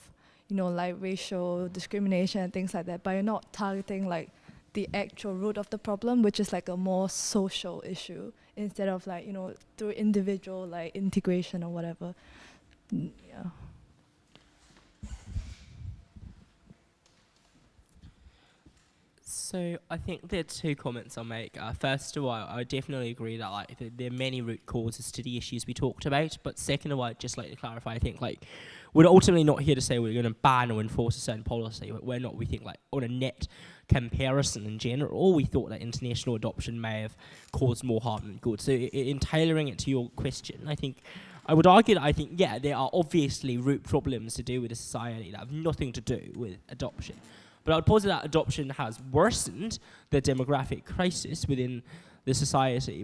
racial discrimination and things like that, but you're not targeting the actual root of the problem, which is a more social issue, instead of through individual integration or whatever. Yeah. So I think there are two comments I'll make. First of all, I definitely agree that there are many root causes to the issues we talked about. But second of all, I'd just like to clarify, I think we're ultimately not here to say we're going to ban or enforce a certain policy. We're not. We think on a net comparison in general, we thought that international adoption may have caused more harm than good. So in tailoring it to your question, I think I would argue that I think, yeah, there are obviously root problems to do with a society that have nothing to do with adoption. But I would posit that adoption has worsened the demographic crisis within the society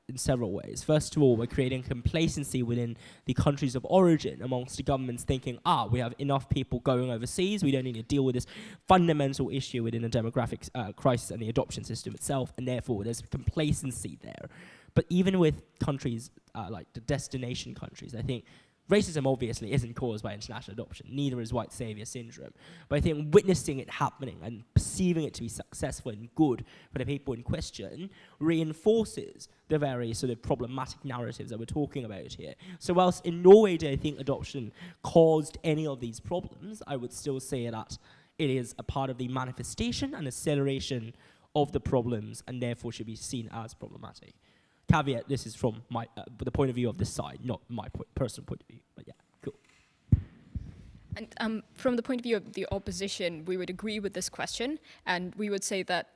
in several ways. First of all, we're creating complacency within the countries of origin amongst the governments thinking, we have enough people going overseas, we don't need to deal with this fundamental issue within the demographic crisis and the adoption system itself, and therefore there's complacency there. But even with countries like the destination countries, I think racism obviously isn't caused by international adoption, neither is white savior syndrome. But I think witnessing it happening and perceiving it to be successful and good for the people in question reinforces the very sort of problematic narratives that we're talking about here. So whilst in no way do I think adoption caused any of these problems, I would still say that it is a part of the manifestation and acceleration of the problems and therefore should be seen as problematic. Caveat, this is from the point of view of this side, not my personal point of view, but yeah, cool. And from the point of view of the opposition, we would agree with this question, and we would say that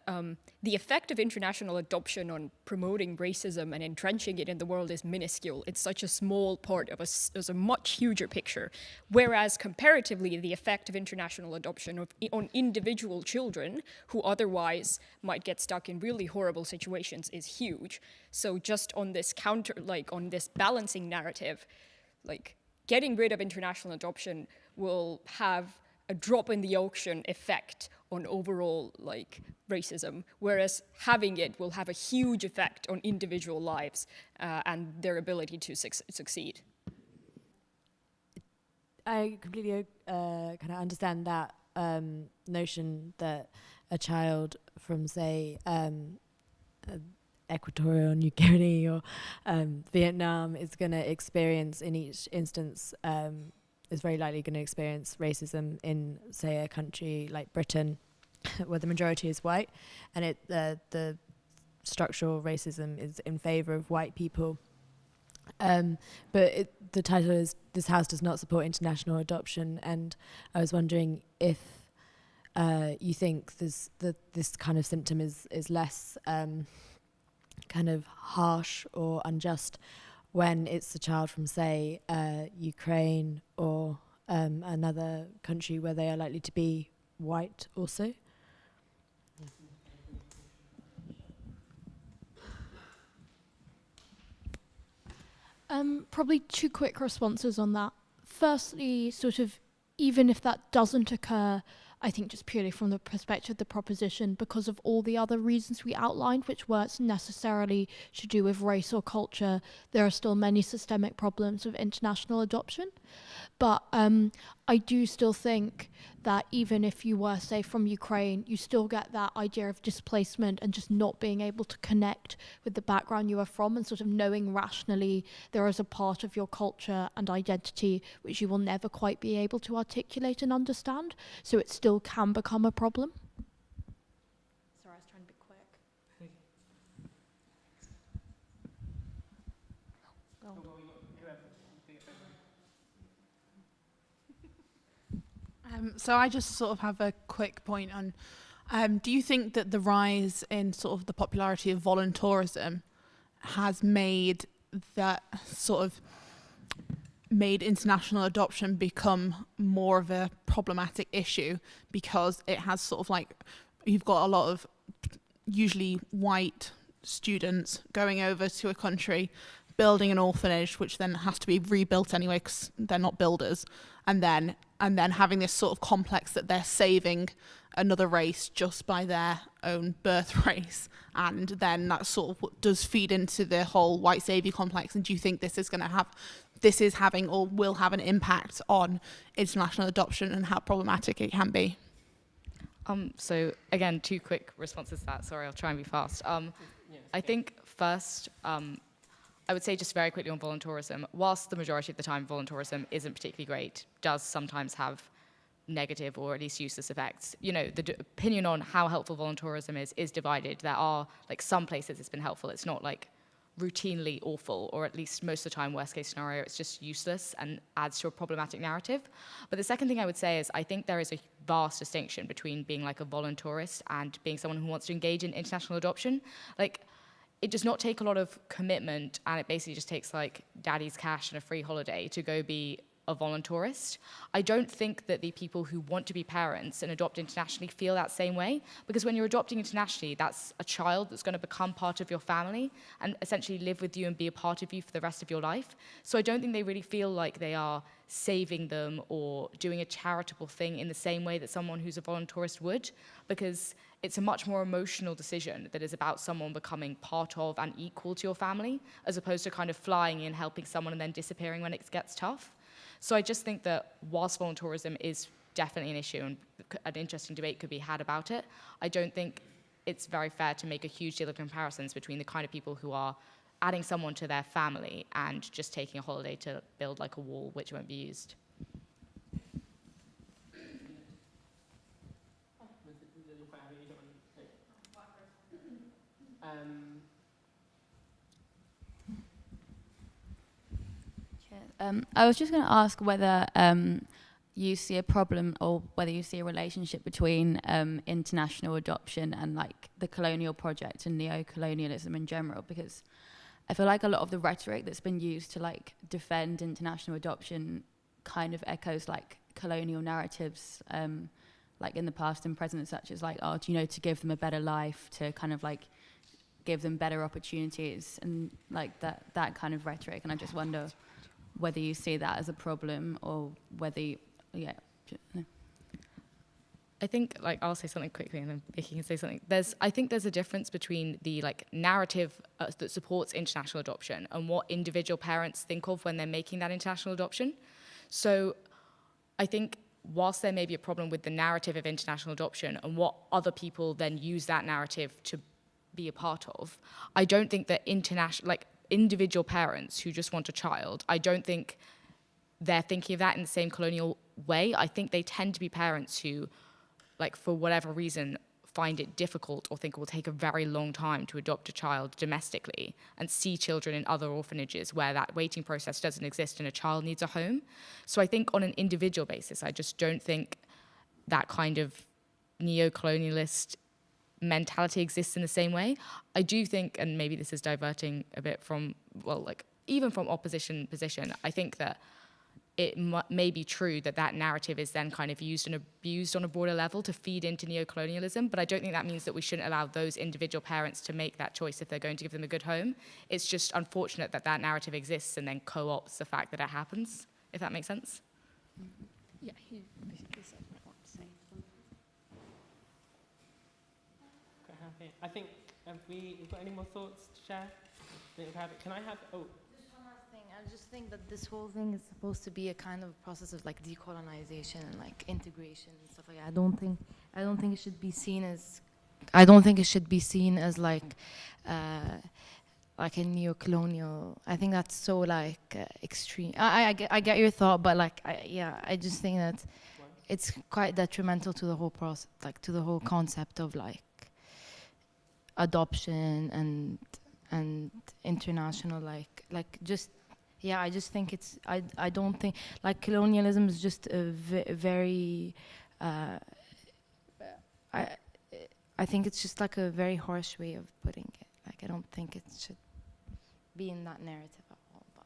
the effect of international adoption on promoting racism and entrenching it in the world is minuscule. It's such a small part of a much huger picture, whereas comparatively, the effect of international adoption on individual children who otherwise might get stuck in really horrible situations is huge. So just on this on this balancing narrative, getting rid of international adoption will have a drop in the ocean effect on overall racism, whereas having it will have a huge effect on individual lives and their ability to succeed. I completely kind of understand that notion that a child from, say, Equatorial New Guinea or Vietnam is going to experience in each instance is very likely going to experience racism in, say, a country like Britain, where the majority is white, and the structural racism is in favour of white people. But the title is "This House Does Not Support International Adoption," and I was wondering if you think this kind of symptom is less kind of harsh or unjust when it's a child from, say, Ukraine or another country where they are likely to be white also? Probably two quick responses on that. Firstly, sort of, even if that doesn't occur, I think just purely from the perspective of the proposition, because of all the other reasons we outlined, which weren't necessarily to do with race or culture, there are still many systemic problems with international adoption. But I do still think that even if you were, say, from Ukraine, you still get that idea of displacement and just not being able to connect with the background you are from, and sort of knowing rationally there is a part of your culture and identity which you will never quite be able to articulate and understand. So it still can become a problem. Sorry, I was trying to be quick. So I just sort of have a quick point on, do you think that the rise in sort of the popularity of voluntourism has made international adoption become more of a problematic issue, because it has sort of you've got a lot of usually white students going over to a country, building an orphanage, which then has to be rebuilt anyway because they're not builders, and then having this sort of complex that they're saving another race just by their own birth race, and then that sort of does feed into the whole white saviour complex. And do you think this is having or will have an impact on international adoption and how problematic it can be? So again, two quick responses to that. Sorry, I'll try and be fast. I think first, I would say just very quickly on voluntourism, whilst the majority of the time voluntourism isn't particularly great, does sometimes have negative or at least useless effects. You know, the opinion on how helpful voluntourism is divided. There are some places it's been helpful. It's not routinely awful, or at least most of the time, worst case scenario, it's just useless and adds to a problematic narrative. But the second thing I would say is I think there is a vast distinction between being a voluntarist and being someone who wants to engage in international adoption. it does not take a lot of commitment, and it basically just takes like daddy's cash and a free holiday to go be a voluntarist. I don't think that the people who want to be parents and adopt internationally feel that same way, because when you're adopting internationally, that's a child that's going to become part of your family and essentially live with you and be a part of you for the rest of your life. So I don't think they really feel like they are saving them or doing a charitable thing in the same way that someone who's a voluntarist would, because it's a much more emotional decision that is about someone becoming part of and equal to your family, as opposed to kind of flying in, helping someone, and then disappearing when it gets tough. So I just think that whilst voluntarism is definitely an issue and an interesting debate could be had about it, I don't think it's very fair to make a huge deal of comparisons between the kind of people who are adding someone to their family and just taking a holiday to build like a wall which won't be used. I was just going to ask whether you see a problem or whether you see a relationship between international adoption and like the colonial project and neo-colonialism in general, because I feel like a lot of the rhetoric that's been used to like defend international adoption kind of echoes like colonial narratives like in the past and present, such as like, oh, you know, to give them a better life, to kind of like give them better opportunities and like that kind of rhetoric. And I just wonder whether you see that as a problem or whether you, I think, like, I'll say something quickly and then Vicky can say something. I think there's a difference between the like narrative that supports international adoption and what individual parents think of when they're making that international adoption. So I think whilst there may be a problem with the narrative of international adoption and what other people then use that narrative to be a part of, I don't think that individual parents who just want a child, I don't think they're thinking of that in the same colonial way. I think they tend to be parents who, like, for whatever reason, find it difficult or think it will take a very long time to adopt a child domestically and see children in other orphanages where that waiting process doesn't exist and a child needs a home. So I think on an individual basis, I just don't think that kind of neo-colonialist mentality exists in the same way. I do think, and maybe this is diverting a bit from, well, like, even from opposition position, I think that it may be true that that narrative is then kind of used and abused on a broader level to feed into neo-colonialism, but I don't think that means that we shouldn't allow those individual parents to make that choice if they're going to give them a good home. It's just unfortunate that that narrative exists and then co-opts the fact that it happens, if that makes sense. Yeah, he basically said what I want to say. Quite happy. I think, have we got any more thoughts to share? Can I have, I just think that this whole thing is supposed to be a kind of process of like decolonization and like integration and stuff like that. I don't think it should be seen as like a neo-colonial. I think that's so like extreme. I get your thought, but like I just think that it's quite detrimental to the whole process, like to the whole concept of like adoption and international like just. Yeah, I just think it's, I don't think, like, colonialism is just a very, I think it's just like a very harsh way of putting it. Like, I don't think it should be in that narrative at all. But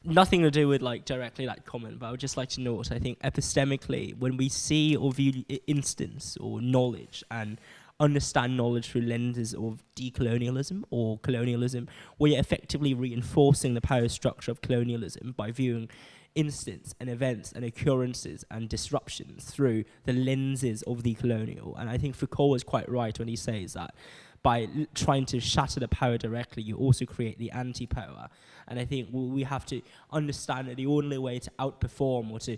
nothing to do with like directly that comment, but I would just like to note, I think epistemically, when we see or view instance or knowledge and understand knowledge through lenses of decolonialism or colonialism, we're effectively reinforcing the power structure of colonialism by viewing instance and events and occurrences and disruptions through the lenses of the colonial. And I think Foucault is quite right when he says that by trying to shatter the power directly, you also create the anti-power. And I think we have to understand that the only way to outperform or to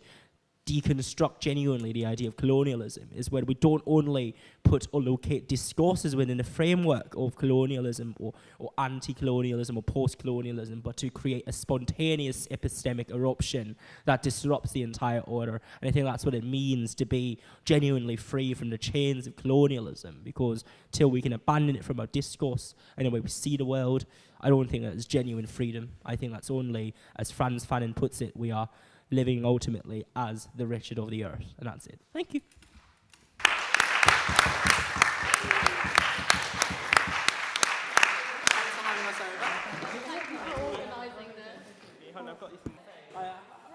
deconstruct genuinely the idea of colonialism is when we don't only put or locate discourses within the framework of colonialism or anti-colonialism or post-colonialism, but to create a spontaneous epistemic eruption that disrupts the entire order. And I think that's what it means to be genuinely free from the chains of colonialism, because till we can abandon it from our discourse and the way we see the world, I don't think that is genuine freedom. I think that's only, as Frantz Fanon puts it, we are living ultimately as the wretched of the earth. And that's it. Thank you. I've got you some.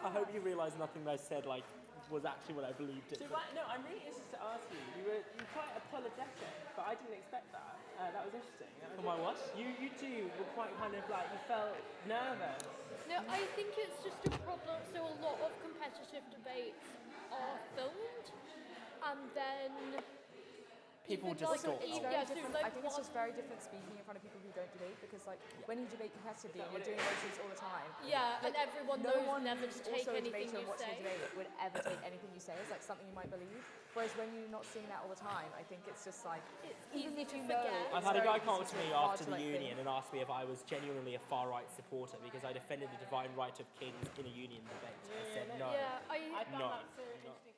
I hope you realise nothing that I said was actually what I believed it. So no, I'm really interested to ask you. You were quite apologetic, but I didn't expect that. That was interesting. For my what? You two were quite kind of like, you felt nervous. No, I think it's just a problem. So a lot of competitive debates are filmed, and then People even just like, thought, It's oh, very yeah, so different. like I think it's one- just very different speaking in front of people who don't debate because, like, when you debate competitively and you're doing motions all the time. Yeah, like, and everyone no knows one never who's to take also a anything debater you and watching say. a debate would ever take anything you say as like something you might believe. Whereas when you're not seeing that all the time, I think it's just like even if you know. forget. I've had a guy come up to me hard after to, the like, union think. and asked me if I was genuinely a far-right supporter because I defended the divine right of kings in a union debate. I said no. Yeah, I found No. that so interesting.